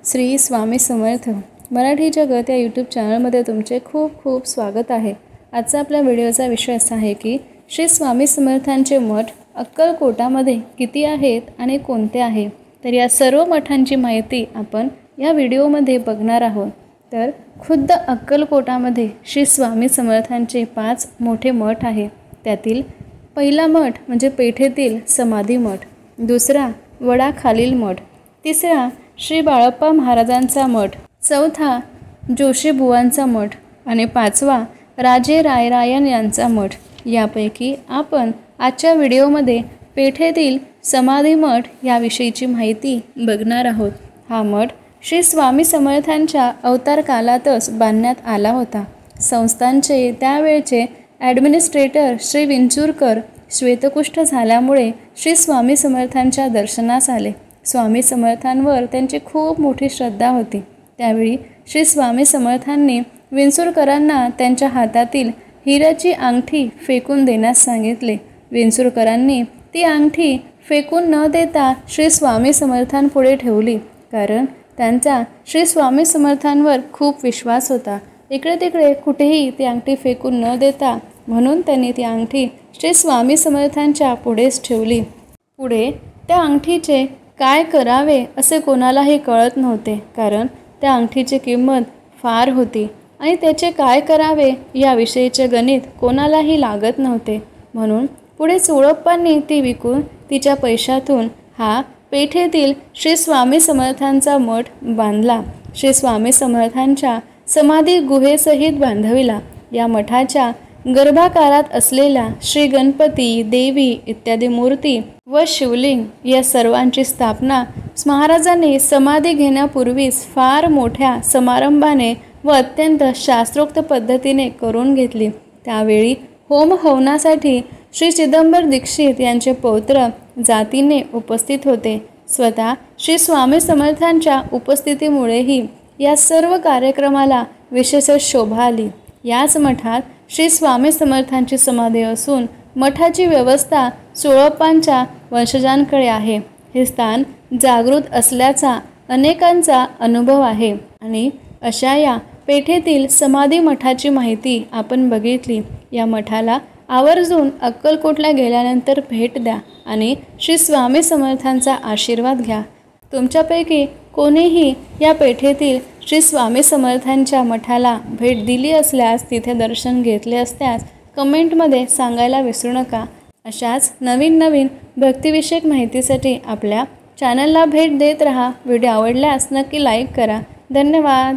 श्री स्वामी समर्थ मराठी जगत या यूट्यूब चॅनलमध्ये तुमचे खूप खूप स्वागत आहे। आजचा आपल्या व्हिडिओचा विषय असा आहे की श्री स्वामी समर्थांचे मठ अक्कलकोटामध्ये किती आहेत आणि कोणते आहे। तर या सर्व मठांची माहिती आपण या व्हिडिओमध्ये बघणार आहोत। तर खुद्द अक्कलकोटामध्ये श्री स्वामी समर्थांचे 5 मोठे मठ आहेत। त्यातील पहिला मठ म्हणजे पेठेतील समाधी मठ, दुसरा वडाखालील मठ, तिसरा श्री बाळप्पा महाराजांचा मठ, चौथा जोशीबुवांचा मठ आणि पाचवा राजे रायरायन यांचा मठ। यापैकी आपण आजच्या व्हिडिओमध्ये पेठेतील समाधी मठ याविषयीची माहिती बघणार आहोत। हा मठ श्री स्वामी समर्थांच्या अवतार काळातच बांधण्यात आला होता। संस्थांचे त्यावेळचे ॲडमिनिस्ट्रेटर श्री विंचुरकर श्वेतकुष्ठ झाल्यामुळे श्री स्वामी समर्थांच्या दर्शनास आले। स्वामी समर्थांवर त्यांची खूप मोठी श्रद्धा होती। त्यावेळी श्री स्वामी समर्थांनी विंचुरकरांना त्यांच्या हातातील हिऱ्याची अंगठी फेकून देण्यास सांगितले। विंचुरकरांनी ती अंगठी फेकून न देता श्री स्वामी समर्थांपुढे ठेवली, कारण त्यांचा श्री स्वामी समर्थांवर खूप विश्वास होता। इकडे तिकडे कुठेही ती अंगठी फेकून न देता म्हणून त्यांनी ती अंगठी श्री स्वामी समर्थांच्या पुढेच ठेवली। पुढे त्या अंगठीचे काय करावे असे कोणालाही कळत नव्हते, कारण त्या अंगठीची किंमत फार होती आणि त्याचे काय करावे याविषयीचे गणित कोणालाही लागत नव्हते। म्हणून पुढे चोळप्पांनी ती विकून तिच्या पैशातून हा पेठेतील श्री स्वामी समर्थांचा मठ बांधला। श्री स्वामी समर्थांच्या समाधी गुहेसहित बांधविला। या मठाच्या गर्भाकारात असलेल्या श्री गणपती, देवी इत्यादी मूर्ती व शिवलिंग या सर्वांची स्थापना महाराजांनी समाधी घेण्यापूर्वीच फार मोठ्या समारंभाने व अत्यंत शास्त्रोक्त पद्धतीने करून घेतली। त्यावेळी होम हवनासाठी श्री चिदंबर दीक्षित यांचे पौत्र जातीने उपस्थित होते। स्वतः श्री स्वामी समर्थांच्या उपस्थितीमुळेही या सर्व कार्यक्रमाला विशेष शोभा आली। याच मठात श्री स्वामी समर्थांची समाधी असून मठाची व्यवस्था चोळप्पांच्या वंशजांकडे आहे। हे स्थान जागृत असल्याचा अनेकांचा अनुभव आहे आणि अशा या पेठेतील समाधी मठाची माहिती आपण बघितली। या मठाला आवर्जून अक्कलकोटला गेल्यानंतर भेट द्या आणि श्री स्वामी समर्थांचा आशीर्वाद घ्या। तुमच्यापैकी कोणीही या पेठेतील श्री स्वामी समर्थांच्या मठाला भेट दिली असल्यास, तिथे दर्शन घेतले असल्यास कमेंटमध्ये सांगायला विसरू नका। अशाच नवीन नवीन भक्तिविषयक माहितीसाठी आपल्या चॅनलला भेट देत रहा। व्हिडिओ आवडल्यास नक्की लाईक करा। धन्यवाद।